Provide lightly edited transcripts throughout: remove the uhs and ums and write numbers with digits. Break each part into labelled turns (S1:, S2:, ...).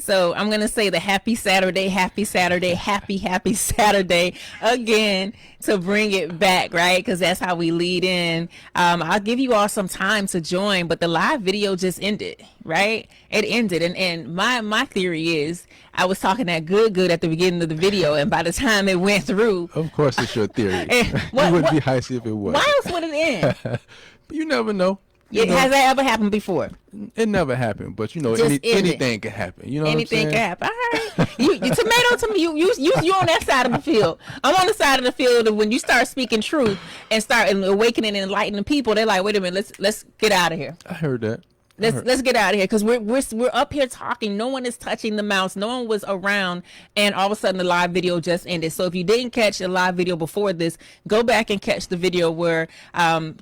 S1: So I'm going to say the happy Saturday again to bring it back, right? Because that's how we lead in. I'll give you all some time to join, but the live video just ended, right? It ended. And my theory is I was talking that good at the beginning of the video, and by the time it went through.
S2: Of course it's your theory. It wouldn't be Hyacinth if it was.
S1: Why else would it end?
S2: You never know.
S1: Has that ever happened before?
S2: It never happened, but anything can happen. You know,
S1: anything can happen. All right, you tomato to me. You on that side of the field. I'm on the side of the field of when you start speaking truth and start awakening and enlightening people. They're like, wait a minute, let's get out of here.
S2: I heard that.
S1: Let's get out of here because we're up here talking. No one is touching the mouse. No one was around, and all of a sudden the live video just ended. So if you didn't catch the live video before this, go back and catch the video where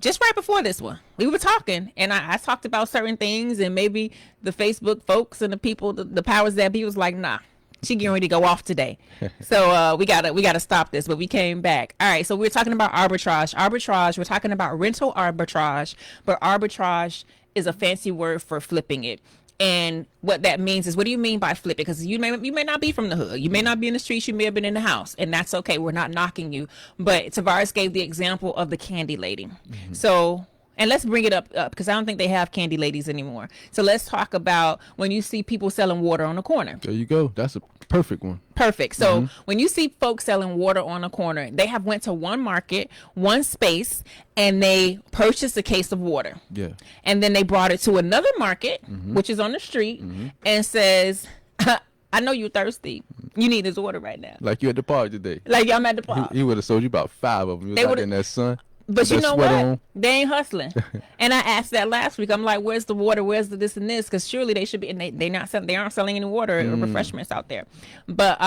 S1: just right before this one we were talking, and I talked about certain things, and maybe the Facebook folks and the people, the powers that be was like, nah. She getting ready to go off today. So we gotta stop this, but we came back. All right, so we're talking about arbitrage. We're talking about rental arbitrage, but arbitrage is a fancy word for flipping it. And what that means is, what do you mean by flip it? Because you may not be from the hood. You may not be in the streets. You may have been in the house, and that's okay. We're not knocking you. But Tavaris gave the example of the candy lady. Mm-hmm. So, and let's bring it up because I don't think they have candy ladies anymore. So let's talk about when you see people selling water on the corner.
S2: There you go. That's a perfect one.
S1: Perfect. So when you see folks selling water on a corner, they have went to one market, one space, and they purchased a case of water.
S2: Yeah. And
S1: then they brought it to another market, which is on the street, and says, I know you're thirsty. You need this water right now.
S2: Like you at the park today.
S1: Like I'm at the park.
S2: He would have sold you about 5 of them. You was out there in that sun.
S1: But you know what? They ain't hustling. And I asked that last week. I'm like, where's the water? Where's the this and this? Because surely they should be. And they aren't selling any water or refreshments out there. But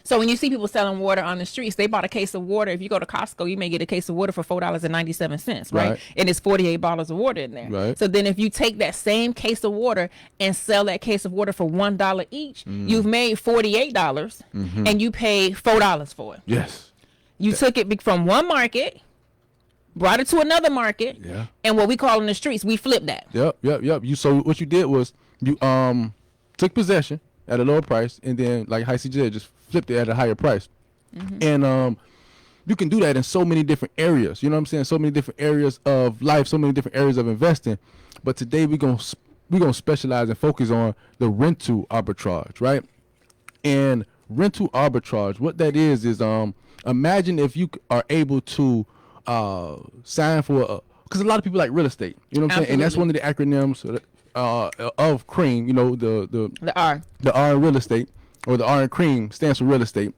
S1: so when you see people selling water on the streets, they bought a case of water. If you go to Costco, you may get a case of water for $4.97, right? And it's 48 bottles of water in there.
S2: Right.
S1: So then if you take that same case of water and sell that case of water for $1 each, you've made $48 and you paid $4 for it.
S2: Yes.
S1: You took it from one market, brought it to another market, and what we call in the streets, we flipped that.
S2: Yep. So what you did was you took possession at a lower price, and then like Hyacinth said, just flipped it at a higher price. And you can do that in so many different areas. You know what I'm saying? So many different areas of life, so many different areas of investing. But today we're gonna specialize and focus on the rental arbitrage, right? And rental arbitrage, what that is imagine if you are able to sign for because a lot of people like real estate, you know what I'm saying? And that's one of the acronyms of CREAM, you know, the R in real estate, or the R in CREAM stands for real estate.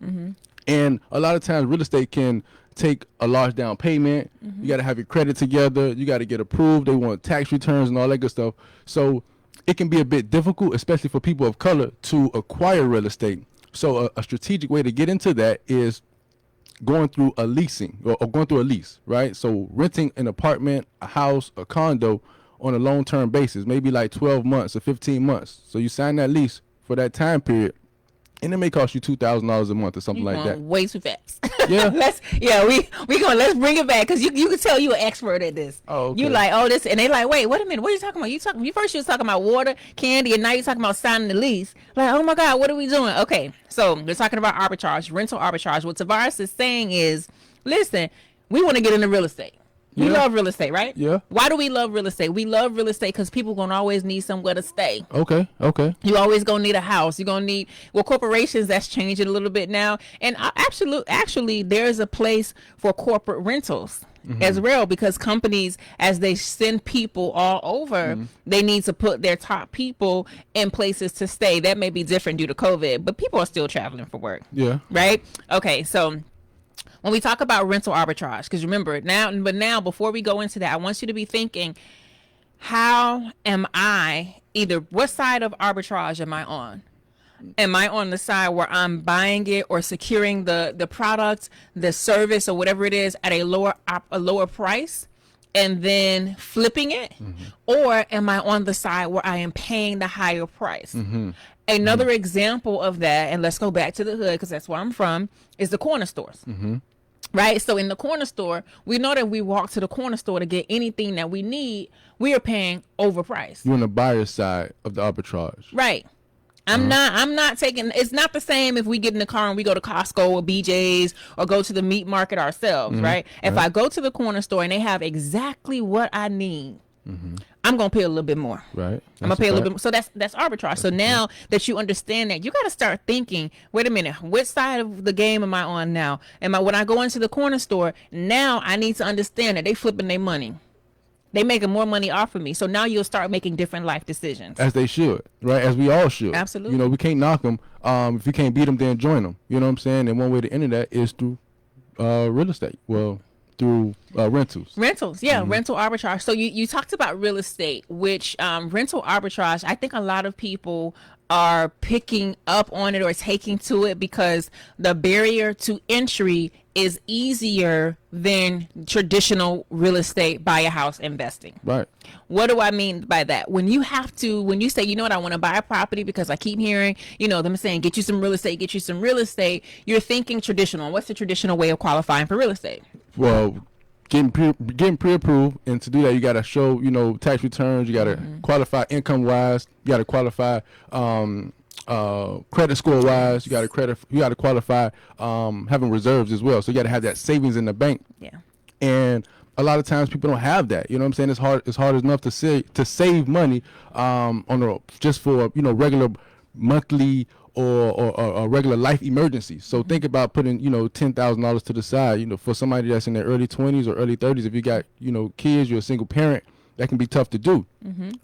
S2: And a lot of times real estate can take a large down payment. You got to have your credit together. You got to get approved. They want tax returns and all that good stuff. So it can be a bit difficult, especially for people of color, to acquire real estate. So a strategic way to get into that is going through a leasing or going through a lease, right? So renting an apartment, a house, a condo on a long-term basis, maybe like 12 months or 15 months. So you sign that lease for that time period, and it may cost you $2,000 a month or something like that.
S1: Way too fast.
S2: Yeah.
S1: Let's bring it back because you can tell you're an expert at this.
S2: Oh, okay.
S1: You like, this, and they like, wait a minute, what are you talking about? You was talking about water, candy, and now you're talking about signing the lease. Like, oh my God, what are we doing? Okay, so we're talking about arbitrage, rental arbitrage. What Tavaris is saying is, listen, we want to get into real estate. We love real estate, right?
S2: Yeah.
S1: Why do we love real estate? We love real estate because people gonna always need somewhere to stay.
S2: Okay.
S1: You always gonna need a house. You're gonna need, corporations, that's changing a little bit now. And actually, there's a place for corporate rentals as well, because companies, as they send people all over, they need to put their top people in places to stay. That may be different due to COVID, but people are still traveling for work.
S2: Yeah.
S1: Right? Okay, so when we talk about rental arbitrage, because remember now, before we go into that, I want you to be thinking, how am I, what side of arbitrage am I on? Am I on the side where I'm buying it or securing the product, the service, or whatever it is at a lower price and then flipping it? Or am I on the side where I am paying the higher price? Another example of that, and let's go back to the hood because that's where I'm from, is the corner stores. Right? So in the corner store, we know that we walk to the corner store to get anything that we need, we are paying overpriced.
S2: You're on the buyer's side of the arbitrage.
S1: Right. I'm not taking, it's not the same if we get in the car and we go to Costco or BJ's or go to the meat market ourselves, right? If I go to the corner store and they have exactly what I need, I'm going to pay a little bit more.
S2: Right.
S1: I'm going to pay a little bit more. So that's arbitrage. So now that you understand that, you got to start thinking, wait a minute, which side of the game am I on now? When I go into the corner store, now I need to understand that they flipping their money. They making more money off of me. So now you'll start making different life decisions.
S2: As they should, right? As we all should.
S1: Absolutely.
S2: You know, we can't knock them. If you can't beat them, then join them. You know what I'm saying? And one way to enter that is through real estate. Well, through rentals.
S1: Rental arbitrage. So you talked about real estate, which rental arbitrage, I think a lot of people are picking up on it or taking to it because the barrier to entry is easier than traditional real estate, buy a house investing.
S2: Right.
S1: What do I mean by that? When you say, you know what, I want to buy a property because I keep hearing, them saying, get you some real estate, you're thinking traditional. What's the traditional way of qualifying for real estate?
S2: Well, getting pre-approved, and to do that, you got to show, tax returns. You got to qualify income-wise. You got to qualify credit score-wise. You got to qualify having reserves as well. So you got to have that savings in the bank.
S1: Yeah.
S2: And a lot of times people don't have that. You know what I'm saying? It's hard enough to save money just for regular monthly or regular life emergencies. So think about putting $10,000 to the side. For somebody that's in their early 20s or early 30s. If you got kids, you're a single parent. That can be tough to do,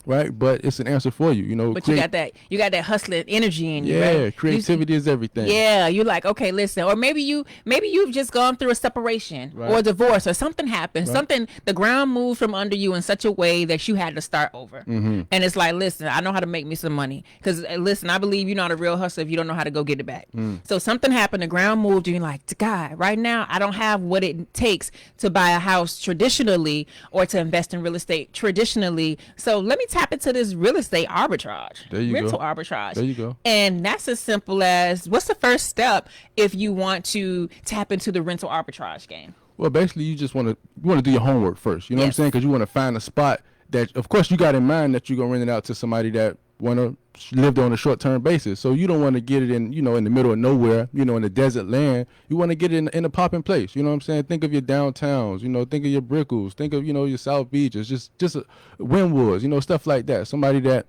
S2: right? But it's an answer for you,
S1: But you got that hustling energy in you,
S2: yeah,
S1: right?
S2: creativity is everything.
S1: Yeah, you're like, okay, listen, or maybe you've just gone through a separation or a divorce or something happened, the ground moved from under you in such a way that you had to start over, and it's like, listen, I know how to make me some money because listen, I believe you're not a real hustler if you don't know how to go get it back. So something happened, the ground moved, and you're like, God, right now I don't have what it takes to buy a house traditionally or to invest in real estate traditionally. So let me tap into this real estate arbitrage, rental arbitrage.
S2: There you go.
S1: And that's as simple as, what's the first step if you want to tap into the rental arbitrage game?
S2: Well, basically, you just want to do your homework first. You know what I'm saying? Because you want to find a spot that, of course, you got in mind that you're gonna rent it out to somebody that want to live there on a short-term basis. So you don't want to get it in, in the middle of nowhere, in the desert land. You want to get it in a popping place. You know what I'm saying? Think of your downtowns. Think of your Brickles. Think of your South Beaches. Just Wynwoods. Stuff like that.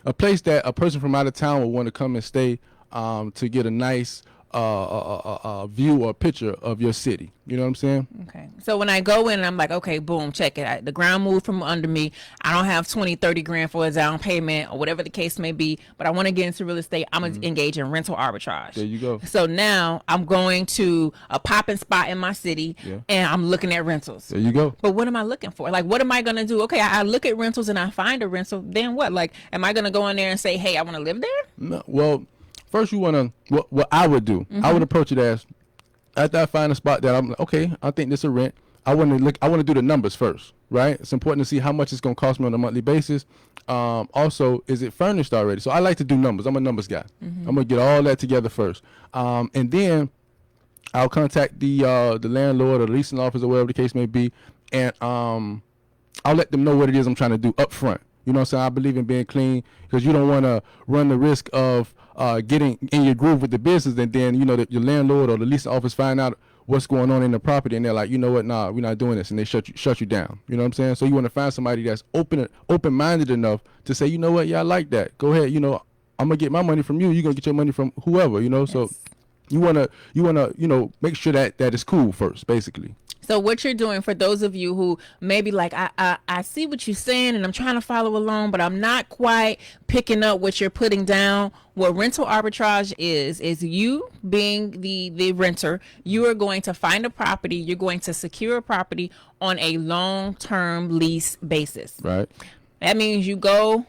S2: A place that a person from out of town would want to come and stay to get a nice view or picture of your city. You know what I'm saying?
S1: Okay. So when I go in, I'm like, okay, boom, check it. The ground moved from under me. I don't have 20, 30 grand for a down payment or whatever the case may be, but I want to get into real estate. I'm going to engage in rental arbitrage.
S2: There you go.
S1: So now I'm going to a popping spot in my city and I'm looking at rentals.
S2: There you go.
S1: But what am I looking for? Like, what am I going to do? Okay, I look at rentals and I find a rental. Then what? Like, am I going to go in there and say, hey, I want to live there?
S2: No. Well, first, you want to, what I would do, I would approach it as, after I find a spot that I'm like, okay, I think this is a rent, I want to do the numbers first, right? It's important to see how much it's going to cost me on a monthly basis. Also, is it furnished already? So I like to do numbers. I'm a numbers guy. I'm going to get all that together first. And then I'll contact the landlord or the leasing office or whatever the case may be, and I'll let them know what it is I'm trying to do up front. You know what I'm saying? I believe in being clean because you don't want to run the risk of getting in your groove with the business, and then your landlord or the leasing office find out what's going on in the property, and they're like, you know what, nah, we're not doing this, and they shut you down. You know what I'm saying? So you want to find somebody that's open-minded enough to say, you know what, yeah, I like that. Go ahead, I'm gonna get my money from you. You're gonna get your money from whoever. So you wanna make sure that is cool first, basically.
S1: So what you're doing, for those of you who maybe like, I see what you're saying and I'm trying to follow along, but I'm not quite picking up what you're putting down. What rental arbitrage is you being the renter, you are going to find a property, you're going to secure a property on a long-term lease basis. Right. That means you go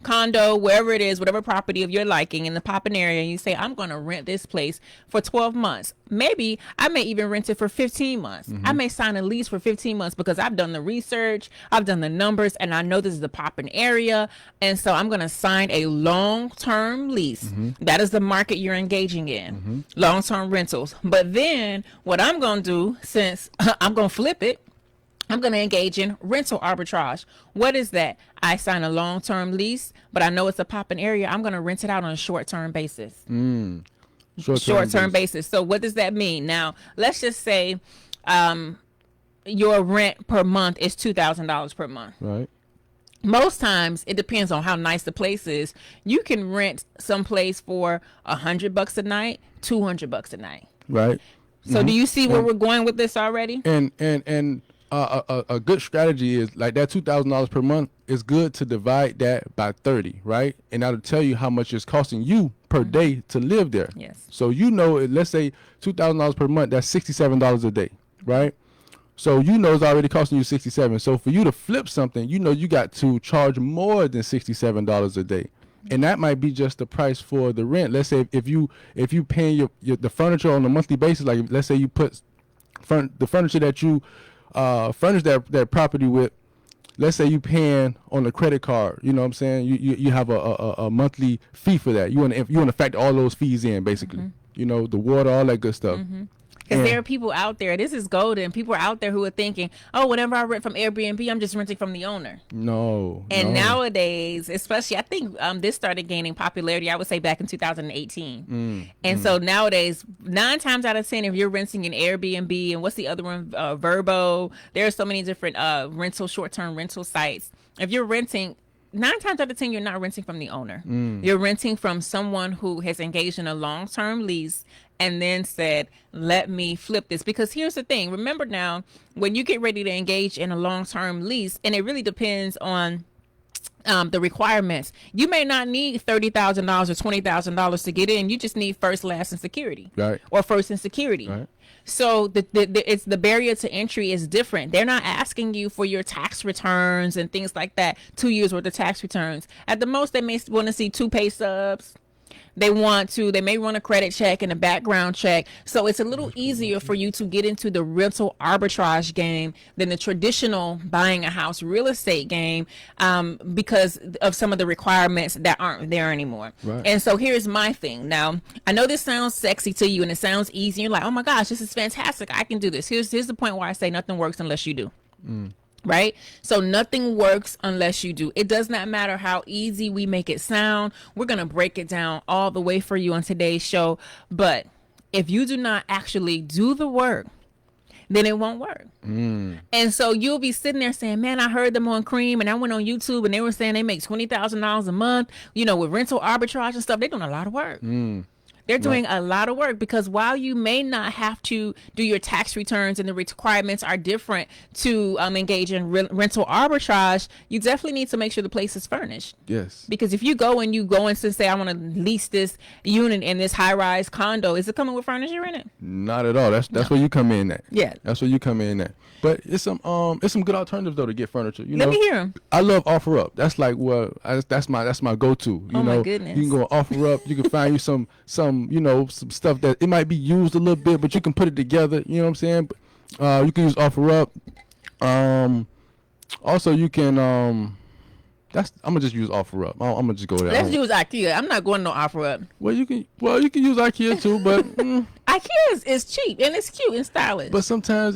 S1: condo, wherever it is, whatever property of your liking in the popping area, and you say, I'm going to rent this place for 12 months. Maybe I may even rent it for 15 months. I may sign a lease for 15 months because I've done the research, I've done the numbers, and I know this is the popping area. And so I'm going to sign a long-term lease. That is the market you're engaging in, long-term rentals. But then what I'm going to do, since I'm going to flip it, I'm going to engage in rental arbitrage. What is that? I sign a long-term lease, but I know it's a popping area. I'm going to rent it out on a short-term basis. Short-term basis. So what does that mean? Now, let's just say your rent per month is $2,000 per month.
S2: Right.
S1: Most times, it depends on how nice the place is. You can rent some place for $100 a night, $200 a night.
S2: Right.
S1: So do you see where we're going with this already?
S2: And a good strategy is like that $2,000 per month is good to divide that by 30, right? And that'll tell you how much it's costing you per day to live there.
S1: Yes.
S2: So you know, let's say $2,000 per month, that's $67 a day, right? So you know it's already costing you $67. So for you to flip something, you know you got to charge more than $67 a day. And that might be just the price for the rent. Let's say if you paying the furniture on a monthly basis, like let's say you put the furniture that you furnish that property with, let's say you paying on a credit card, you know what I'm saying? You have a monthly fee for that. You want to factor all those fees in, basically. You know, the water, all that good stuff.
S1: Because there are people out there, this is golden, people are out there who are thinking, oh, whenever I rent from Airbnb, I'm just renting from the owner.
S2: No.
S1: And nowadays, especially, I think this started gaining popularity, I would say back in 2018. So nowadays, 9 times out of 10, if you're renting an Airbnb, and what's the other one, Verbo, there are so many different short-term rental sites. If you're renting, 9 times out of 10, you're not renting from the owner. You're renting from someone who has engaged in a long-term lease and then said, let me flip this. Because here's the thing. Remember now, when you get ready to engage in a long-term lease, and it really depends on the requirements. You may not need $30,000 or $20,000 to get in. You just need first, last, and security.
S2: Right.
S1: Or first and security.
S2: Right.
S1: So it's the barrier to entry is different. They're not asking you for your tax returns and things like that, 2 years worth of tax returns. At the most, they may want to see 2 pay stubs. They may run a credit check and a background check. So it's a little easier for you to get into the rental arbitrage game than the traditional buying a house real estate game because of some of the requirements that aren't there anymore.
S2: Right.
S1: And so here's my thing. Now, I know this sounds sexy to you and it sounds easy. You're like, oh my gosh, this is fantastic. I can do this. Here's the point where I say nothing works unless you do. Right? So nothing works unless you do. It does not matter how easy we make it sound. We're going to break it down all the way for you on today's show. But if you do not actually do the work, then it won't work. And so you'll be sitting there saying, man, I heard them on Cream and I went on YouTube and they were saying they make $20,000 a month, you know, with rental arbitrage and stuff. They're doing a lot of work. They're doing a lot of work because while you may not have to do your tax returns and the requirements are different to engage in rental arbitrage, you definitely need to make sure the place is furnished.
S2: Yes.
S1: Because if you go and say, I want to lease this unit in this high-rise condo, is it coming with furniture in it?
S2: Not at all. That's where you come in at.
S1: Yeah.
S2: That's where you come in at. But it's some good alternatives though to get furniture. You
S1: Let
S2: know,
S1: me hear them.
S2: I love OfferUp. That's like that's my go-to. You know,
S1: my goodness.
S2: You can go on OfferUp. You can find you some some stuff that it might be used a little bit, but you can put it together. You know what I'm saying? You can use OfferUp. Also, you can I'm gonna just use OfferUp. I'm gonna just go there.
S1: Let's use IKEA. I'm not going to OfferUp.
S2: Well, you can use IKEA too, but
S1: IKEA is cheap and it's cute and stylish.
S2: But sometimes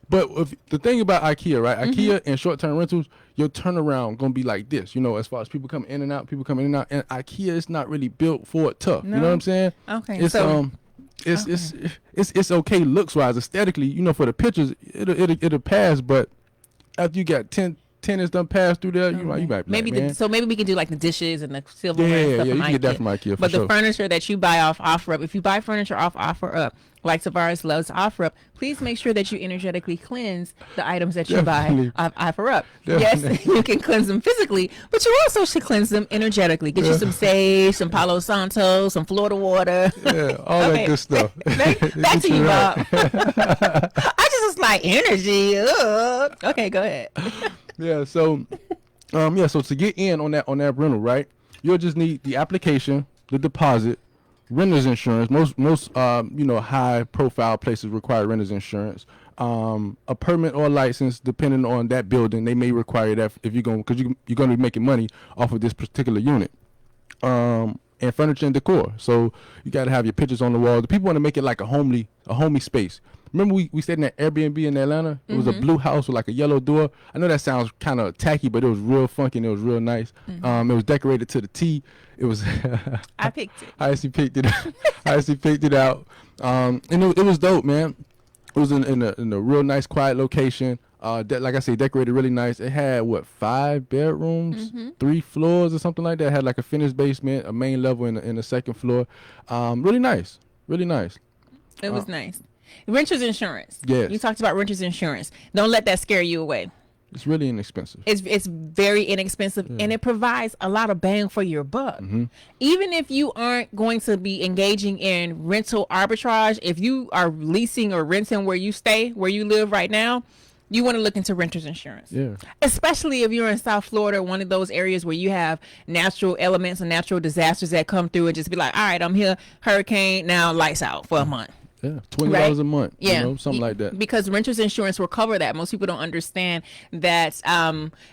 S2: But the thing about IKEA, right? IKEA and short-term rentals, your turnaround gonna be like this. You know, as far as people coming in and out, and IKEA is not really built for it tough.
S1: No.
S2: You know what I'm saying?
S1: Okay.
S2: It's okay looks wise, aesthetically. You know, for the pictures, it'll pass. But after you got 10 tenants done pass through there, you might be
S1: maybe
S2: like, man.
S1: so maybe we can do like the dishes and the silverware and stuff
S2: you
S1: from
S2: can get that from IKEA.
S1: But
S2: for
S1: the
S2: sure.
S1: furniture that you buy off OfferUp, if you buy furniture off OfferUp, like Tavaris loves OfferUp, please make sure that you energetically cleanse the items that you
S2: Definitely.
S1: buy off OfferUp.
S2: Definitely.
S1: Yes, you can cleanse them physically, but you also should cleanse them energetically. Get you some sage, some Palo Santo, some Florida water.
S2: Yeah, all that good stuff.
S1: Back to you, Bob. I just was like, energy. Ugh. Okay, go ahead.
S2: Yeah, so so to get in on that rental, right? You'll just need the application, the deposit, renter's insurance. Most high profile places require renter's insurance. A permit or license, depending on that building, they may require that if you're going to be making money off of this particular unit. And furniture and decor. So you got to have your pictures on the wall. The people want to make it like a homely space. remember we stayed in that Airbnb in Atlanta? It was a blue house with like a yellow door. I know that sounds kind of tacky, but it was real funky and it was real nice. It was decorated to the T. It was.
S1: I picked it.
S2: I actually picked it. I actually picked it out. And it was dope, man. It was in a real nice, quiet location. Like I say, decorated really nice. It had 5 bedrooms, 3 floors or something like that. It had like a finished basement, a main level in the second floor. Really nice, really nice.
S1: It was nice. Renters insurance.
S2: Yes.
S1: You talked about renters insurance. Don't let that scare you away.
S2: It's really inexpensive.
S1: It's very inexpensive, and it provides a lot of bang for your buck. Even if you aren't going to be engaging in rental arbitrage, if you are leasing or renting where you stay, where you live right now, you want to look into renters insurance. Yeah. Especially if you're in South Florida, one of those areas where you have natural elements and natural disasters that come through and just be like, all right, I'm here, hurricane, now lights out for a month.
S2: Yeah, $20 a month, something like that.
S1: Because renters insurance will cover that. Most people don't understand that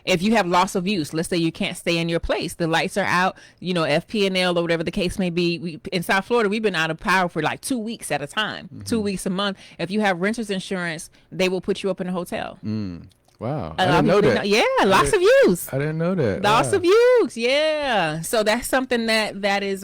S1: if you have loss of use, let's say you can't stay in your place, the lights are out, FP&L or whatever the case may be. In South Florida, we've been out of power for like 2 weeks at a time, 2 weeks a month. If you have renters insurance, they will put you up in a hotel.
S2: Wow. I didn't know that.
S1: Yeah, lots of use.
S2: I didn't know that.
S1: Lots of use. Yeah. So that's something that is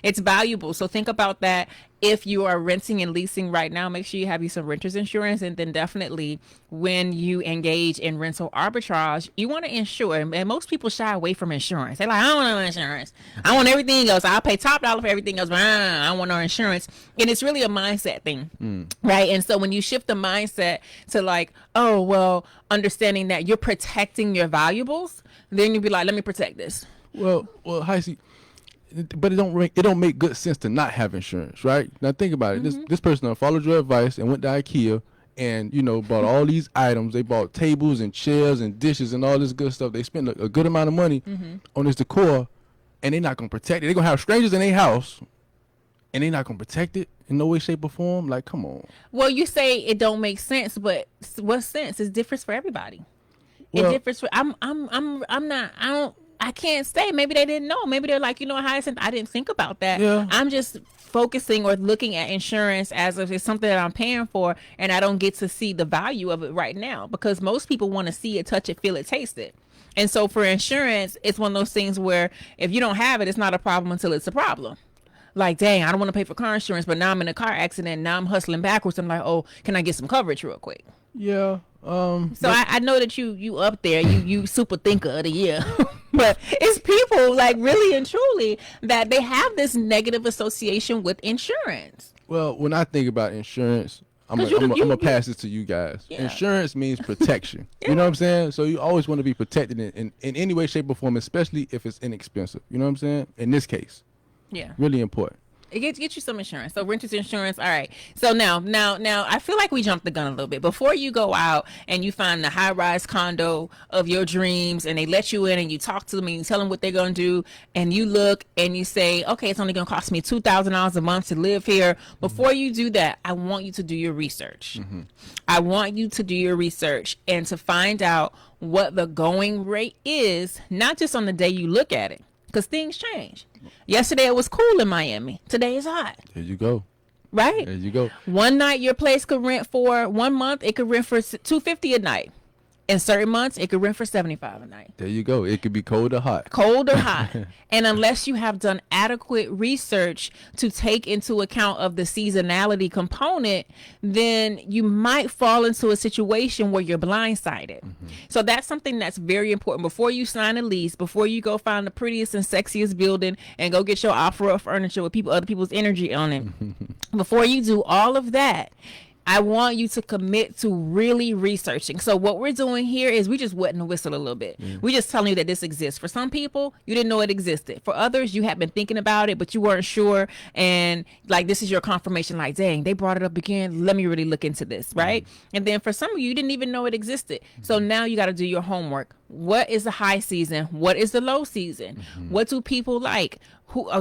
S1: it's valuable. So think about that. If you are renting and leasing right now, make sure you have some renters insurance. And then definitely when you engage in rental arbitrage, you want to insure. And most people shy away from insurance. They're like, I don't want no insurance. I want everything else. I'll pay top dollar for everything else, but I don't want no insurance. And it's really a mindset thing, right? And so when you shift the mindset to like, oh, well, understanding that you're protecting your valuables, then you'll be like, let me protect this.
S2: Well, Hyacinth, but it don't make good sense to not have insurance, right? Now think about it. This person followed your advice and went to IKEA and bought all these items. They bought tables and chairs and dishes and all this good stuff. They spent a good amount of money on this decor, and they're not gonna protect it. They're gonna have strangers in their house, and they're not gonna protect it in no way, shape, or form. Like, come on.
S1: Well, you say it don't make sense, but what sense? It's different for everybody. Well, it differs for I can't say. Maybe they didn't know. Maybe they're like, Hyacinth, I didn't think about that. Yeah. I'm just focusing or looking at insurance as if it's something that I'm paying for, and I don't get to see the value of it right now, because most people want to see it, touch it, feel it, taste it. And so for insurance, it's one of those things where if you don't have it, it's not a problem until it's a problem. Like, dang, I don't want to pay for car insurance, but now I'm in a car accident. Now I'm hustling backwards. I'm like, oh, can I get some coverage real quick?
S2: Yeah.
S1: So I know that you up there, you super thinker of the year. But it's people like really and truly that they have this negative association with insurance.
S2: Well, when I think about insurance, I'm gonna pass this to you guys. Yeah. Insurance means protection. You know what I'm saying? So you always want to be protected in any way, shape, or form, especially if it's inexpensive. You know what I'm saying? In this case. Yeah. Really important.
S1: It gets you some insurance. So renters insurance. All right. So now, I feel like we jumped the gun a little bit. Before you go out and you find the high-rise condo of your dreams, and they let you in, and you talk to them and you tell them what they're going to do, and you look and you say, okay, it's only going to cost me $2,000 a month to live here. Before you do that, I want you to do your research. I want you to do your research and to find out what the going rate is, not just on the day you look at it, because things change. Yesterday it was cool in Miami. Today is hot.
S2: There you go.
S1: Right?
S2: There you go.
S1: One night your place could rent for 1 month. It could rent for $250 a night. In certain months, it could rent for $75 a night.
S2: There you go. It could be cold or hot.
S1: Cold or hot. And unless you have done adequate research to take into account of the seasonality component, then you might fall into a situation where you're blindsided. So that's something that's very important. Before you sign a lease, before you go find the prettiest and sexiest building and go get your offer of furniture with other people's energy on it, before you do all of that, I want you to commit to really researching. So what we're doing here is we just wetting the whistle a little bit. We're just telling you that this exists. For some people, you didn't know it existed. For others, you have been thinking about it, but you weren't sure. And like, this is your confirmation, like, dang, they brought it up again. Let me really look into this, right? And then for some of you didn't even know it existed. So now you got to do your homework. What is the high season? What is the low season? What do people like?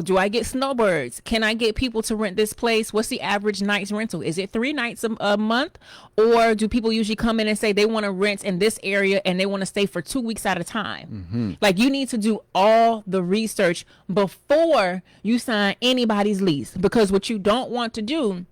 S1: Do I get snowbirds? Can I get people to rent this place? What's the average night's rental? Is it 3 nights a month? Or do people usually come in and say they want to rent in this area and they want to stay for 2 weeks at a time? Like, you need to do all the research before you sign anybody's lease, because what you don't want to do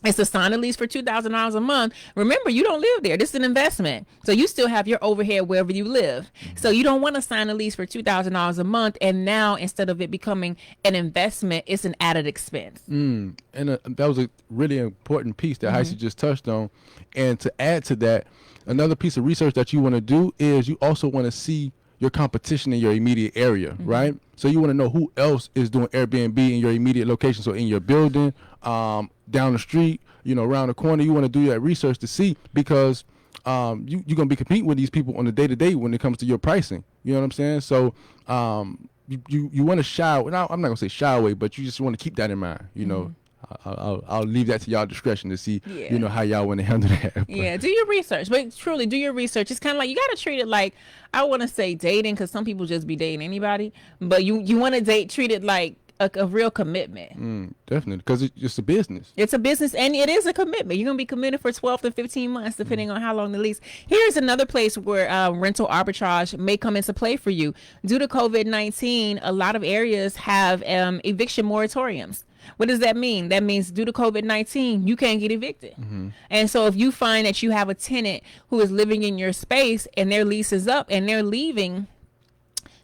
S1: It's to sign a lease for $2,000 a month. Remember, you don't live there. This is an investment. So you still have your overhead wherever you live. So you don't want to sign a lease for $2,000 a month. And now, instead of it becoming an investment, it's an added expense.
S2: And that was a really important piece that Heisey just touched on. And to add to that, another piece of research that you want to do is you also want to see your competition in your immediate area, right? So you want to know who else is doing Airbnb in your immediate location. So in your building, down the street, around the corner, you want to do that research to see, because you're going to be competing with these people on the day-to-day when it comes to your pricing. You know what I'm saying? So you want to shy, I'm not going to say shy away, but you just want to keep that in mind, I'll leave that to y'all discretion to see, how y'all want to handle that.
S1: Yeah, do your research, but truly do your research. It's kind of like you got to treat it like, I want to say dating, because some people just be dating anybody, but you want to treat it like a real commitment.
S2: Definitely, because it's a business.
S1: It's a business, and it is a commitment. You're going to be committed for 12 to 15 months, depending on how long the lease. Here's another place where rental arbitrage may come into play for you. Due to COVID-19, a lot of areas have eviction moratoriums. What does that mean? That means due to COVID-19, you can't get evicted. And so if you find that you have a tenant who is living in your space and their lease is up and they're leaving,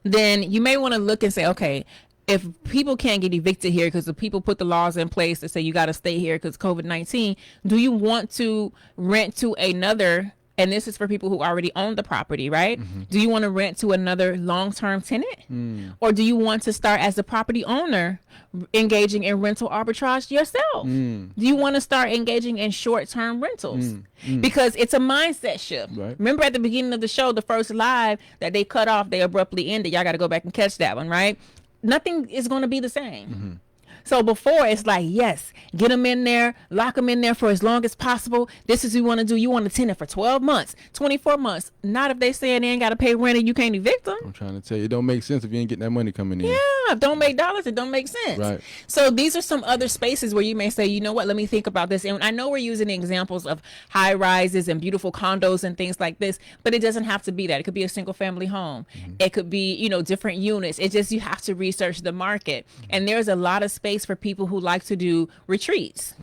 S1: then you may want to look and say, okay, if people can't get evicted here because the people put the laws in place that say you got to stay here because COVID-19, do you want to rent to another? And this is for people who already own the property, right? Do you want to rent to another long-term tenant? Or do you want to start as a property owner engaging in rental arbitrage yourself? Do you want to start engaging in short-term rentals? Because it's a mindset shift.
S2: Right.
S1: Remember at the beginning of the show, the first live that they cut off, they abruptly ended. Y'all got to go back and catch that one, right? Nothing is going to be the same. So before, it's like, yes, get them in there, lock them in there for as long as possible. This is what you want to do. You want a tenant for 12 months, 24 months. Not if they saying they ain't got to pay rent and you can't evict them.
S2: I'm trying to tell you, it don't make sense if you ain't getting that money coming in.
S1: Yeah, don't make dollars. It don't make sense.
S2: Right.
S1: So these are some other spaces where you may say, you know what, let me think about this. And I know we're using examples of high rises and beautiful condos and things like this, but it doesn't have to be that. It could be a single family home. It could be, different units. It's just you have to research the market. And there's a lot of space for people who like to do retreats.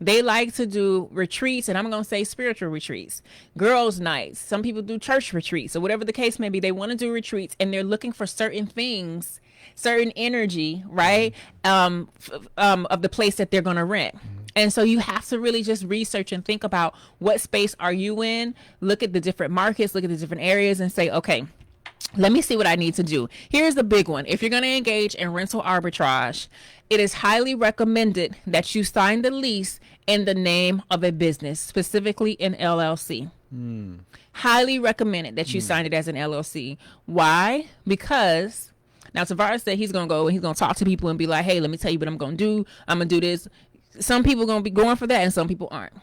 S1: They like to do retreats, and I'm going to say spiritual retreats, girls' nights. Some people do church retreats, or whatever the case may be. They want to do retreats, and they're looking for certain things, certain energy, right, of the place that they're going to rent. And so you have to really just research and think about what space are you in, look at the different markets, look at the different areas, and say, okay, let me see what I need to do. Here's the big one. If you're going to engage in rental arbitrage, it is highly recommended that you sign the lease in the name of a business, specifically an LLC. Highly recommended that you sign it as an LLC. Why? Because now Tavaris said he's going to go and he's going to talk to people and be like, hey, let me tell you what I'm going to do. I'm going to do this. Some people are going to be going for that and some people aren't.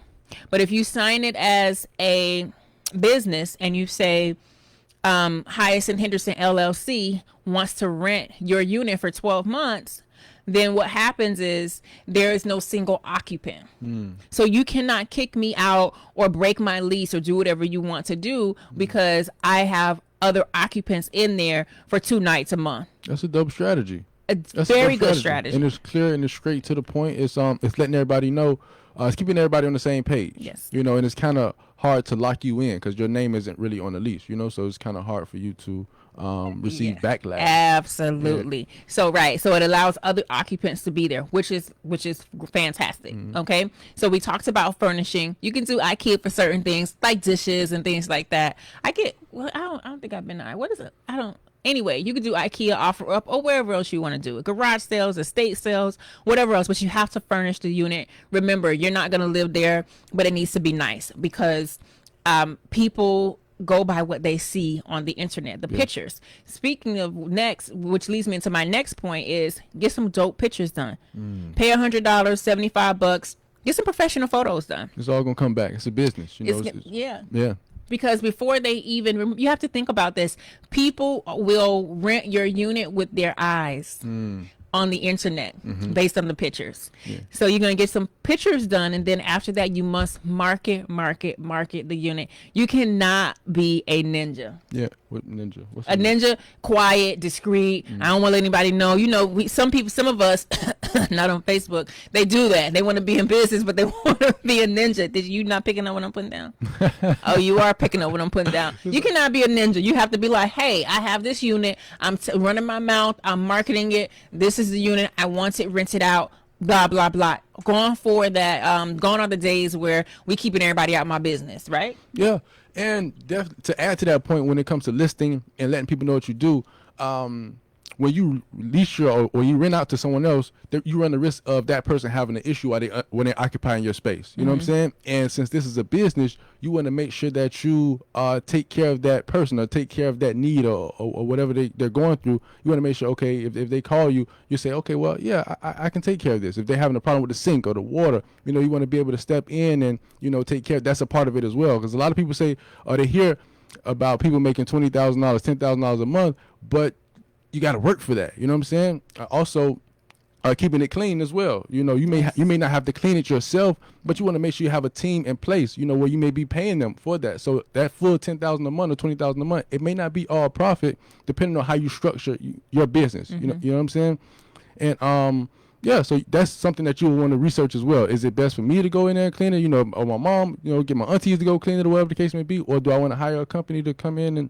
S1: But if you sign it as a business and you say, Hyacinth Henderson LLC wants to rent your unit for 12 months, then what happens is there is no single occupant. So you cannot kick me out or break my lease or do whatever you want to do because I have other occupants in there for 2 nights a month.
S2: That's a dope strategy.
S1: That's very good strategy.
S2: And it's clear and it's straight to the point. It's letting everybody know. It's keeping everybody on the same page.
S1: Yes.
S2: And it's kind of hard to lock you in because your name isn't really on the lease. So it's kind of hard for you to receive backlash.
S1: Absolutely. Yeah. So it allows other occupants to be there, which is fantastic. Okay. So we talked about furnishing. You can do IKEA for certain things like dishes and things like that. I don't think I've been. What is it? Anyway, you could do IKEA, offer up, or wherever else you want to do it. Garage sales, estate sales, whatever else. But you have to furnish the unit. Remember, you're not going to live there, but it needs to be nice because people go by what they see on the internet, the pictures. Speaking of next, which leads me into my next point, is get some dope pictures done. Pay $100, $75. Get some professional photos done.
S2: It's all going to come back. It's a business.
S1: Yeah. Because before they even, you have to think about this. People will rent your unit with their eyes on the internet based on the pictures. Yeah. So you're going to get some pictures done. And then after that, you must market the unit. You cannot be a ninja.
S2: Yeah. What ninja? What's
S1: A ninja, quiet, discreet. I don't want to let anybody know. You know, some of us, not on Facebook, they do that. They want to be in business, but they want to be a ninja. Did you not picking up what I'm putting down? Oh, you are picking up what I'm putting down. You cannot be a ninja. You have to be like, hey, I have this unit. I'm running my mouth. I'm marketing it. This is the unit. I want it rented out. Blah, blah, blah. Going for that, gone are the days where we keeping everybody out my business, right?
S2: Yeah. And to add to that point, when it comes to listing and letting people know what you do, when you lease or you rent out to someone else, you run the risk of that person having an issue when they're occupying your space. You know what I'm saying? And since this is a business, you want to make sure that you take care of that person or take care of that need or whatever they're going through. You want to make sure, okay, if they call you, you say, okay, well, yeah, I can take care of this. If they're having a problem with the sink or the water, you know, you want to be able to step in and, you know, take care. That's a part of it as well. Because a lot of people say, they hear about people making $20,000, $10,000 a month, but you got to work for that. You know what I'm saying? Also, keeping it clean as well. You know, you may not have to clean it yourself, but you want to make sure you have a team in place, you know, where you may be paying them for that. So that full $10,000 a month or $20,000 a month, it may not be all profit depending on how you structure your business. You know what I'm saying? And yeah, so that's something that you want to research as well. Is it best for me to go in there and clean it, you know, or my mom, you know, get my aunties to go clean it or whatever the case may be, or do I want to hire a company to come in and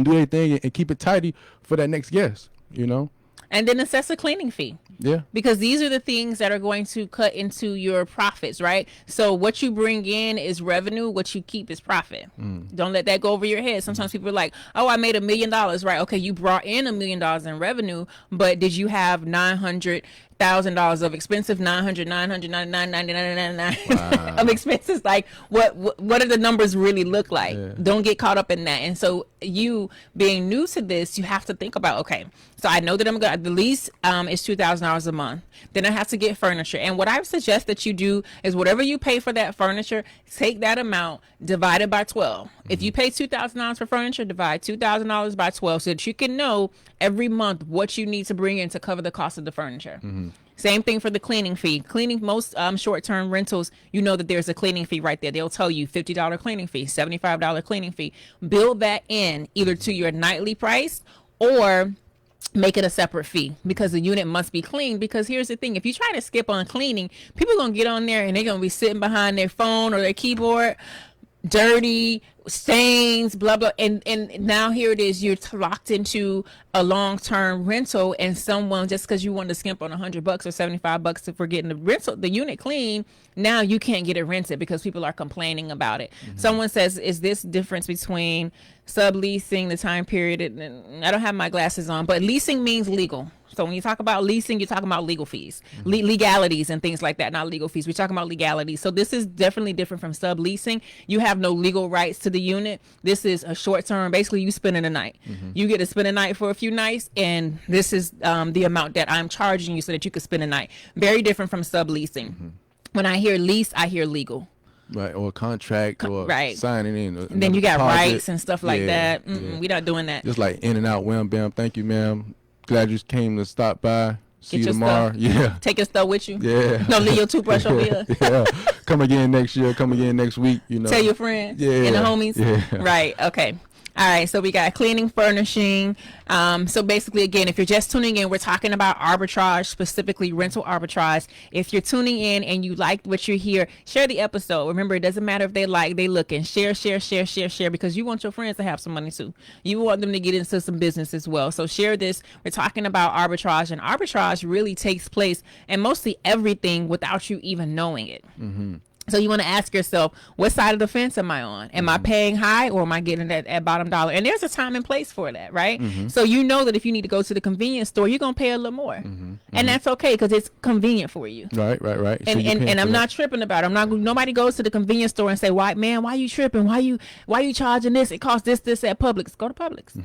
S2: do anything and keep it tidy for that next guest, you know?
S1: And then assess a cleaning fee.
S2: Yeah.
S1: Because these are the things that are going to cut into your profits, right? So what you bring in is revenue. What you keep is profit. Don't let that go over your head. Sometimes people are like, oh, I made $1 million, right? Okay, you brought in $1 million in revenue, but did you have $900,000 of expensive, 999 of expenses? Like what do the numbers really look like? Yeah. Don't get caught up in that. And so you being new to this, you have to think about, okay, so I know that the lease is $2,000 a month. Then I have to get furniture. And what I suggest that you do is whatever you pay for that furniture, take that amount, divide it by 12. If you pay $2,000 for furniture, divide $2,000 by 12 so that you can know every month what you need to bring in to cover the cost of the furniture. Same thing for the cleaning fee. Cleaning, most short-term rentals, you know that there's a cleaning fee right there. They'll tell you $50 cleaning fee, $75 cleaning fee. Build that in either to your nightly price or make it a separate fee because the unit must be cleaned. Because here's the thing, if you try to skip on cleaning, people are going to get on there and they're going to be sitting behind their phone or their keyboard, dirty, stains, blah, blah. And now here it is, you're locked into a long-term rental, and someone, just because you want to skimp on $100 or $75 for getting the unit clean, now you can't get it rented because people are complaining about it. Someone says, is this difference between subleasing, the time period? And I don't have my glasses on, but leasing means legal. So when you talk about leasing, you're talking about legal fees, legalities and things like that, not legal fees. We're talking about legalities. So this is definitely different from subleasing. You have no legal rights to the unit. This is a short term. Basically, you spending a night. You get to spend a night for a few nights, and this is the amount that I'm charging you so that you could spend a night. Very different from subleasing. When I hear lease, I hear legal.
S2: Right, or contract, or signing in.
S1: And then you got rights and stuff like that. We're not doing that.
S2: Just like in and out, wham, bam, thank you, ma'am. Glad you came to stop by. See you tomorrow.
S1: Stuff.
S2: Yeah.
S1: Take your stuff with you.
S2: Yeah.
S1: Don't leave your toothbrush over here.
S2: Yeah. Come again next year. Come again next week. You know.
S1: Tell your friends.
S2: Yeah.
S1: And the homies.
S2: Yeah.
S1: Right. Okay. All right, so we got cleaning, furnishing. So basically, again, if you're just tuning in, we're talking about arbitrage, specifically rental arbitrage. If you're tuning in and you like what you hear, share the episode. Remember, it doesn't matter if they look, and share, because you want your friends to have some money too. You want them to get into some business as well. So share this. We're talking about arbitrage, and arbitrage really takes place in mostly everything without you even knowing it. So you want to ask yourself, what side of the fence am I on? Am I paying high, or am I getting that at bottom dollar? And there's a time and place for that, right? So you know that if you need to go to the convenience store, you're going to pay a little more. And that's okay because it's convenient for you.
S2: Right.
S1: And I'm not tripping about it. Nobody goes to the convenience store and say, why you tripping? Why you charging this? It costs this at Publix. Go to Publix.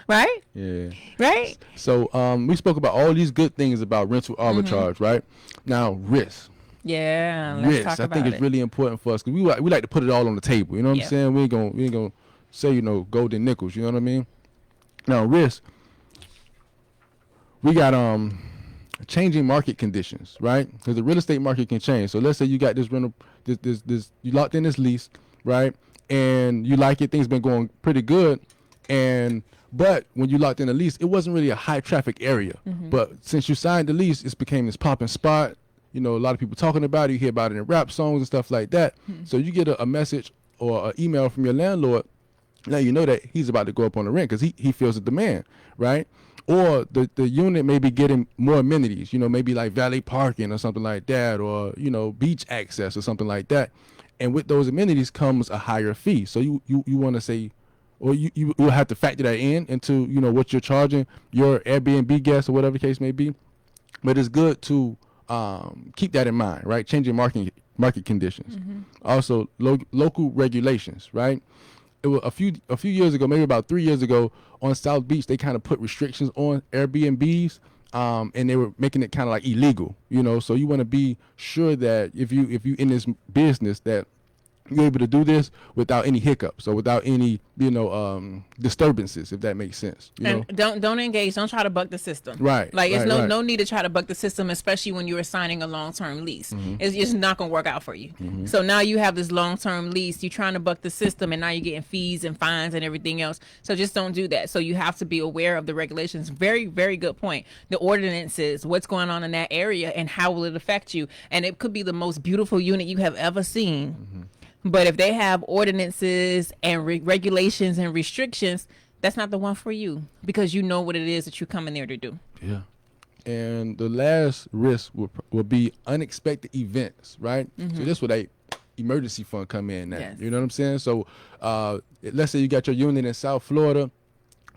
S1: Right?
S2: Yeah.
S1: Right?
S2: So we spoke about all these good things about rental arbitrage, right? Now, risk.
S1: Yeah, let's talk about it.
S2: I think it's really important for us because we like to put it all on the table. You know what I'm saying? We ain't gonna say golden nickels. You know what I mean? Now risk. We got changing market conditions, right? Because the real estate market can change. So let's say you got this rental, this you locked in this lease, right? And you like it. Things been going pretty good. But when you locked in a lease, it wasn't really a high traffic area. But since you signed the lease, it became this popping spot. You know, a lot of people talking about it. You hear about it in rap songs and stuff like that. So you get a message or an email from your landlord. Now you know that he's about to go up on the rent because he feels a demand, right? Or the unit may be getting more amenities, you know, maybe like valet parking or something like that, or, you know, beach access or something like that. And with those amenities comes a higher fee. So you want to say, or you will have to factor that into, you know, what you're charging your Airbnb guests or whatever the case may be. But it's good to keep that in mind, right? Changing market conditions. Also, local regulations, right? It was a few years ago, maybe about 3 years ago, on South Beach, they kind of put restrictions on Airbnbs, and they were making it kind of like illegal, you know. So you want to be sure that if you in this business that you're able to do this without any hiccups or without any, you know, disturbances, if that makes sense. You know?
S1: Don't engage. Don't try to buck the system.
S2: Right.
S1: Like it's
S2: right.
S1: no need to try to buck the system, especially when you're signing a long-term lease. It's just not going to work out for you. So now you have this long-term lease. You're trying to buck the system, and now you're getting fees and fines and everything else. So just don't do that. So you have to be aware of the regulations. Very, very good point. The ordinances, what's going on in that area, and how will it affect you? And it could be the most beautiful unit you have ever seen. But if they have ordinances and regulations and restrictions, that's not the one for you, because you know what it is that you're coming there to do. Yeah.
S2: And the last risk will be unexpected events, right? So this would a emergency fund come in now. Yes. You know what I'm saying? So let's say you got your unit in South Florida,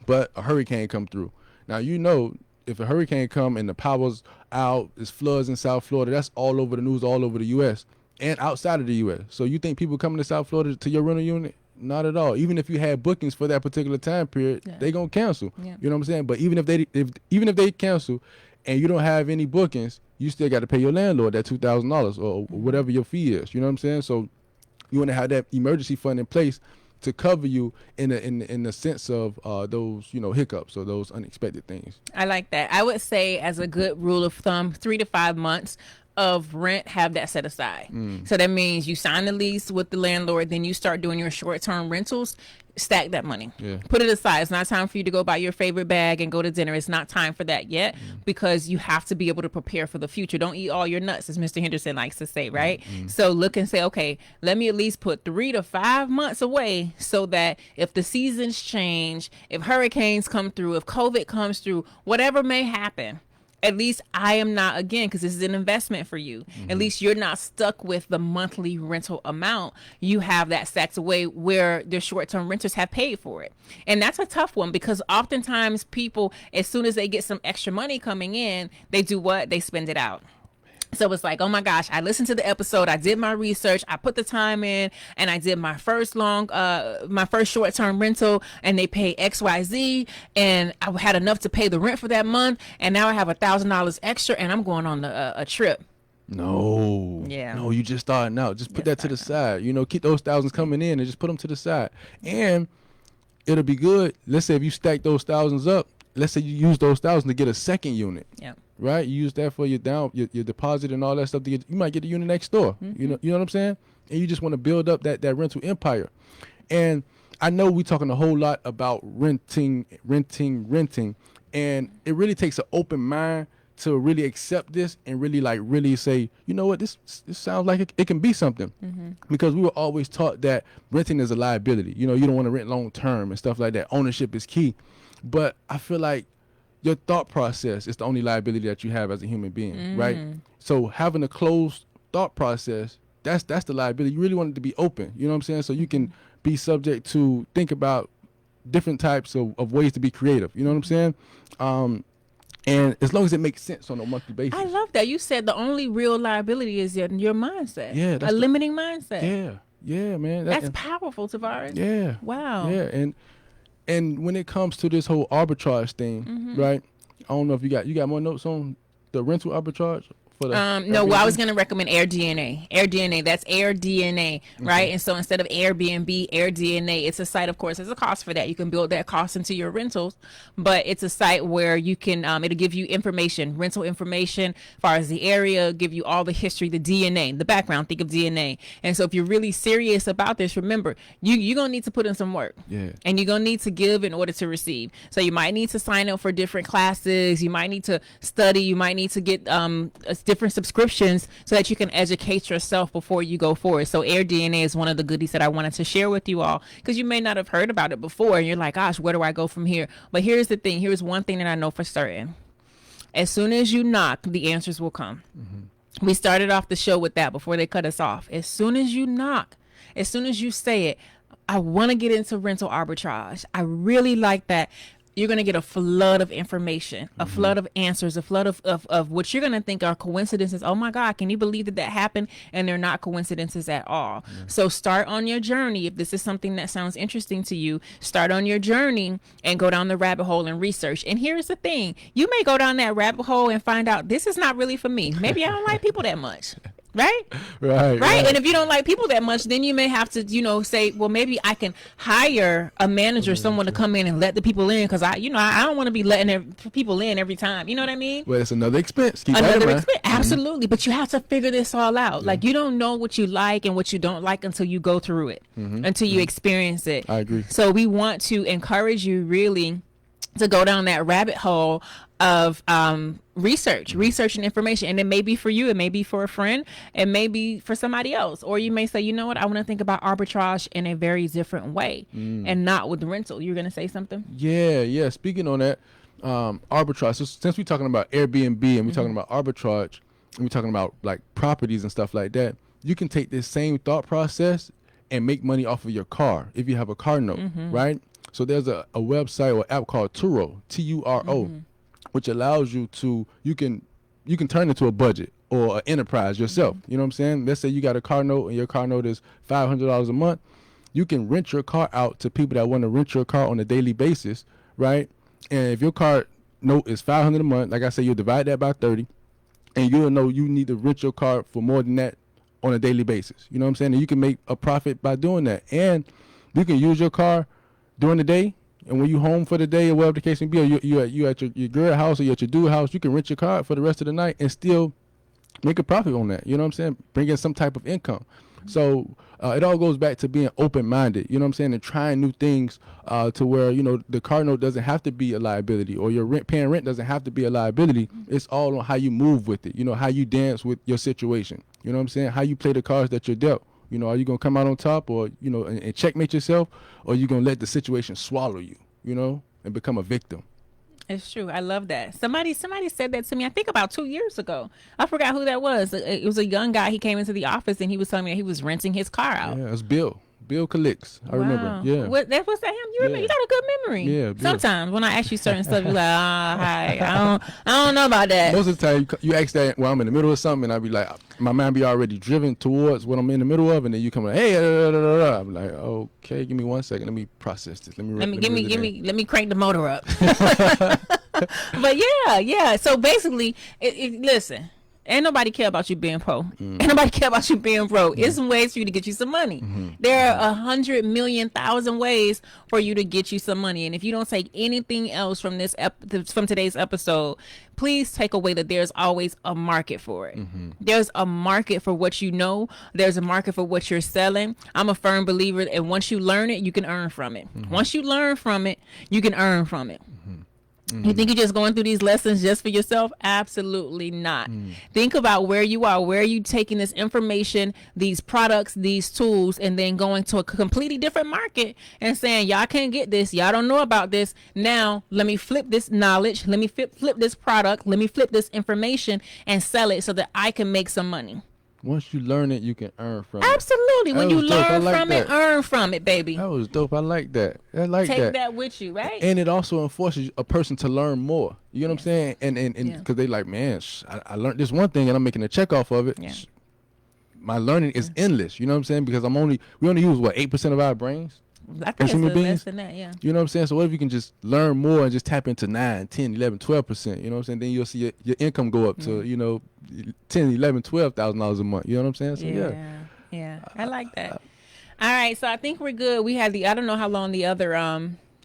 S2: but a hurricane come through. Now, you know, if a hurricane come and the power's out, there's floods in South Florida, that's all over the news, all over the U.S. and outside of the U.S. So you think people coming to South Florida to your rental unit? Not at all. Even if you had bookings for that particular time period, they gonna cancel. Yeah. You know what I'm saying? But even if they cancel, and you don't have any bookings, you still got to pay your landlord that $2,000 or whatever your fee is. You know what I'm saying? So you want to have that emergency fund in place to cover you in the sense of those, you know, hiccups or those unexpected things.
S1: I like that. I would say, as a good rule of thumb, 3 to 5 months of rent, have that set aside. So that means you sign the lease with the landlord, then you start doing your short-term rentals. Stack that money. Put it aside. It's not time for you to go buy your favorite bag and go to dinner. It's not time for that yet, because you have to be able to prepare for the future. Don't eat all your nuts, as Mr. Henderson likes to say, right? So look and say, okay, let me at least put 3 to 5 months away, so that if the seasons change, if hurricanes come through, if COVID comes through, whatever may happen, at least I am not, again, because this is an investment for you. At least you're not stuck with the monthly rental amount. You have that stacked away where the short-term renters have paid for it. And that's a tough one, because oftentimes people, as soon as they get some extra money coming in, they do what? They spend it out. So it's like, oh my gosh, I listened to the episode, I did my research, I put the time in, and I did my first short-term rental, and they pay XYZ, and I had enough to pay the rent for that month, and now I have $1,000 extra, and I'm going on a trip.
S2: No, you just starting out. Just put that to the side. You know, keep those thousands coming in and just put them to the side, and it'll be good. Let's say if you stack those thousands up, let's say you use those thousands to get a second unit. Yeah. Right, you use that for your deposit and all that stuff. You might get the unit next door. You know what I'm saying? And you just want to build up that rental empire. And I know we're talking a whole lot about renting, and it really takes an open mind to really accept this and really say, you know what, this sounds like it can be something. Because we were always taught that renting is a liability. You know, you don't want to rent long term and stuff like that. Ownership is key. But I feel like your thought process is the only liability that you have as a human being, right? So having a closed thought process, that's the liability. You really want it to be open, you know what I'm saying? So you can be subject to think about different types of ways to be creative, you know what I'm saying? And as long as it makes sense on a monthly basis. I
S1: love that. You said the only real liability is your mindset. Yeah. That's limiting mindset.
S2: Yeah, man.
S1: That's powerful, Tavaris.
S2: Yeah.
S1: Wow.
S2: Yeah, and when it comes to this whole arbitrage thing, right? I don't know if you got more notes on the rental arbitrage for the
S1: No, well, I was
S2: Airbnb?
S1: going to recommend AirDNA. AirDNA, that's AirDNA, right? And so instead of Airbnb, AirDNA, it's a site, of course, there's a cost for that. You can build that cost into your rentals, but it's a site where you can, it'll give you information, rental information, as far as the area, give you all the history, the DNA, the background, think of DNA. And so if you're really serious about this, remember, you're going to need to put in some work.
S2: Yeah.
S1: And you're going to need to give in order to receive. So you might need to sign up for different classes. You might need to study. You might need to get different subscriptions so that you can educate yourself before you go forward. So AirDNA is one of the goodies that I wanted to share with you all, because you may not have heard about it before and you're like, gosh, where do I go from here? But here's the thing. Here's one thing that I know for certain. As soon as you knock, the answers will come. We started off the show with that before they cut us off. As soon as you knock, as soon as you say it, I want to get into rental arbitrage. I really like that. You're going to get a flood of information, a flood of answers, a flood of what you're going to think are coincidences. Oh my God, can you believe that happened? And they're not coincidences at all. So start on your journey. If this is something that sounds interesting to you, start on your journey and go down the rabbit hole and research. And here's the thing. You may go down that rabbit hole and find out this is not really for me. Maybe I don't like people that much. Right?
S2: Right.
S1: And if you don't like people that much, then you may have to, say, well, maybe I can hire a manager, someone to come in and let the people in, because I don't want to be letting people in every time. You know what I mean?
S2: Well, it's another expense. Keep
S1: Another
S2: that in mind.
S1: expense. Absolutely. But you have to figure this all out. Like, you don't know what you like and what you don't like until you go through it, until you experience it.
S2: I agree.
S1: So we want to encourage you really to go down that rabbit hole of research and information. And it may be for you, it may be for a friend, it may be for somebody else. Or you may say, you know what, I want to think about arbitrage in a very different way and not with rental. You're going to say something?
S2: Yeah. Speaking on that, arbitrage. So since we're talking about Airbnb and we're talking about arbitrage and we're talking about like properties and stuff like that, you can take this same thought process and make money off of your car if you have a car note, right? So there's a website or app called Turo, Turo, which allows you to, you can turn into a budget or an enterprise yourself. You know what I'm saying? Let's say you got a car note and your car note is $500 a month. You can rent your car out to people that want to rent your car on a daily basis, right? And if your car note is $500 a month, like I said, you'll divide that by 30, and you'll know you need to rent your car for more than that on a daily basis. You know what I'm saying? And you can make a profit by doing that. And you can use your car during the day, and when you home for the day or whatever the case may be, or you at your girl house or you at your dude house, you can rent your car for the rest of the night and still make a profit on that. You know what I'm saying? Bring in some type of income. So it all goes back to being open-minded, you know what I'm saying, and trying new things to where, the car note doesn't have to be a liability, or your paying rent doesn't have to be a liability. It's all on how you move with it, how you dance with your situation, you know what I'm saying, how you play the cards that you're dealt. Are you going to come out on top, or, and checkmate yourself, or you going to let the situation swallow you, and become a victim?
S1: It's true. I love that. Somebody said that to me, I think about 2 years ago. I forgot who that was. It was a young guy. He came into the office and he was telling me that he was renting his car out.
S2: Yeah, it's Bill Calix. I remember. Yeah.
S1: Was that him? You remember? You got a good memory.
S2: Yeah. Bill.
S1: Sometimes when I ask you certain stuff, you're like, hi, I don't know about that.
S2: Most of the time, you ask that when I'm in the middle of something, and I be like, my mind be already driven towards what I'm in the middle of, and then you come like, hey, I'm like, okay, give me 1 second, let me process this. Let
S1: me crank the motor up. But yeah. So basically, listen. Ain't nobody care about you being poor. Ain't nobody care about you being broke. It's some ways for you to get you some money. There are 100,000,000 ways for you to get you some money. And if you don't take anything else from from today's episode, please take away that there's always a market for it. There's a market for what you know. There's a market for what you're selling. I'm a firm believer, and once you learn it, you can earn from it. Once you learn from it, you can earn from it. You think you're just going through these lessons just for yourself? Absolutely not. Think about where you are. Where are you taking this information, these products, these tools, and then going to a completely different market and saying, y'all can't get this. Y'all don't know about this. Now, let me flip this knowledge. Let me flip this product. Let me flip this information and sell it so that I can make some money.
S2: Once you learn it, you can earn from it.
S1: Absolutely. When you learn from it, earn from it, baby.
S2: That was dope. I like that.
S1: Take that with you, right?
S2: And it also enforces a person to learn more. You know what I'm saying? And because they like, man, I learned this one thing and I'm making a check off of it. Yeah. My learning is endless. You know what I'm saying? Because we only use 8% of our brains.
S1: I think
S2: as
S1: it's
S2: human
S1: less
S2: beings.
S1: than that, yeah.
S2: You know what I'm saying? So what if you can just learn more and just tap into 9, 10, 11, 12%? You know what I'm saying? Then you'll see your income go up to, you know, 10, 11, $12,000 a month. You know what I'm saying? So
S1: Yeah. I like that. All right, so I think we're good. We had I don't know how long the other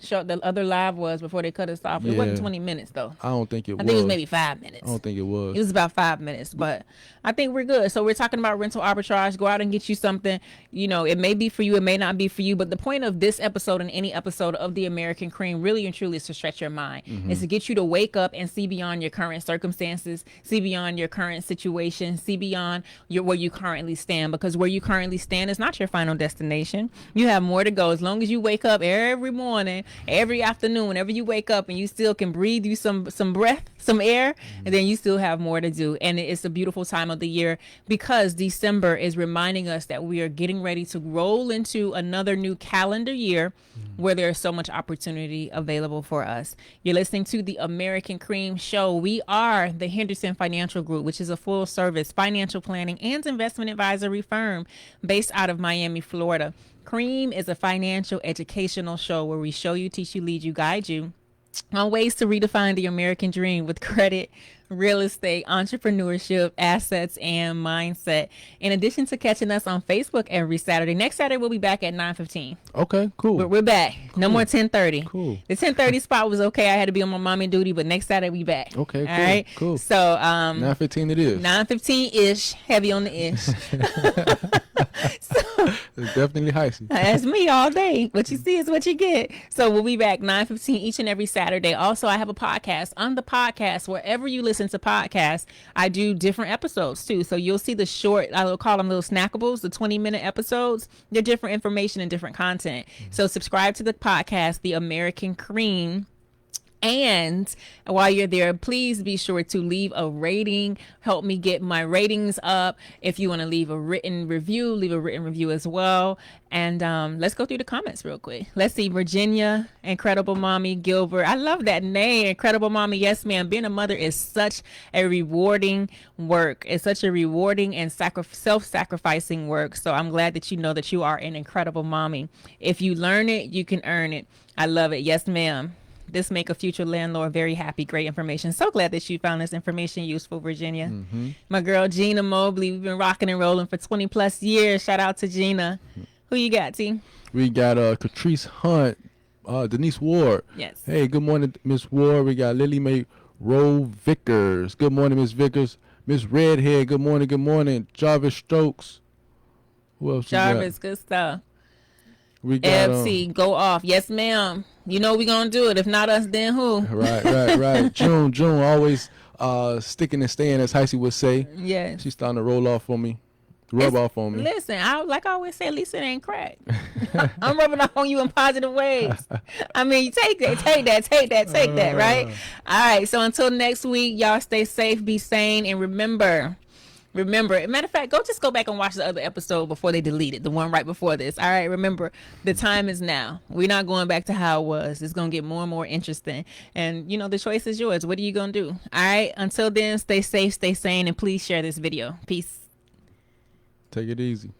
S1: the other live was before they cut us off. It wasn't 20 minutes though.
S2: I don't think it was.
S1: I think it was maybe 5 minutes.
S2: I don't think it was.
S1: It was about 5 minutes, but I think we're good. So we're talking about rental arbitrage. Go out and get you something. You know, it may be for you, it may not be for you, but the point of this episode and any episode of The American Cream really and truly is to stretch your mind. It's to get you to wake up and see beyond your current circumstances, see beyond your current situation, see beyond where you currently stand, because where you currently stand is not your final destination. You have more to go. As long as you wake up every morning, every afternoon, whenever you wake up and you still can breathe you some breath, some air, and then you still have more to do. And it's a beautiful time of the year because December is reminding us that we are getting ready to roll into another new calendar year where there's so much opportunity available for us. You're listening to The American Cream Show. We are the Henderson Financial Group, which is a full service financial planning and investment advisory firm based out of Miami, Florida. Cream is a financial educational show where we show you, teach you, lead you, guide you on ways to redefine the American dream with credit, real estate, entrepreneurship, assets, and mindset. In addition to catching us on Facebook every Saturday. Next Saturday, we'll be back at 9:15.
S2: Okay, cool.
S1: We're back. Cool. No more 10:30.
S2: Cool.
S1: The 10:30 spot was okay. I had to be on my mommy duty, but next Saturday we back.
S2: Okay,
S1: all
S2: cool.
S1: right.
S2: Cool.
S1: So
S2: 9:15 it is.
S1: 9:15-ish, heavy on the ish.
S2: It's definitely Hyacinth.
S1: That's me all day. What you see is what you get. So we'll be back 9:15 each and every Saturday. Also, I have a podcast. On the podcast, wherever you listen to podcasts, I do different episodes too. So you'll see the short, I will call them little snackables, the 20-minute episodes. They're different information and different content. So subscribe to the podcast, The American Cream. And while you're there, please be sure to leave a rating. Help me get my ratings up. If you want to leave a written review, leave a written review as well. And let's go through the comments real quick. Let's see. Virginia, Incredible Mommy, Gilbert. I love that name, Incredible Mommy. Yes, ma'am. Being a mother is such a rewarding work. It's such a rewarding and self-sacrificing work. So I'm glad that you know that you are an incredible mommy. If you learn it, you can earn it. I love it. Yes, ma'am. This make a future landlord very happy. Great information. So glad that you found this information useful, Virginia. My girl, Gina Mobley. We've been rocking and rolling for 20 plus years. Shout out to Gina. Who you got, T?
S2: We got Catrice Hunt, Denise Ward.
S1: Yes.
S2: Hey, good morning, Miss Ward. We got Lily Mae Rowe Vickers. Good morning, Miss Vickers. Miss Redhead. Good morning. Good morning. Jarvis Stokes. Who else?
S1: Jarvis, good stuff.
S2: We got
S1: FC, go off. Yes, ma'am. You know we gonna do it. If not us, then who?
S2: Right. June always sticking and staying, as Heisey would say.
S1: Yes.
S2: She's starting to roll off on me. Rub off on me.
S1: Listen, like I always say, at least it ain't crack. I'm rubbing off on you in positive ways. I mean, take that, right? All right, so until next week, y'all stay safe, be sane, and remember, matter of fact, go back and watch the other episode before they delete it, the one right before this. All right, remember, the time is now. We're not going back to how it was. It's going to get more and more interesting. And, you know, the choice is yours. What are you going to do? All right, until then, stay safe, stay sane, and please share this video. Peace.
S2: Take it easy.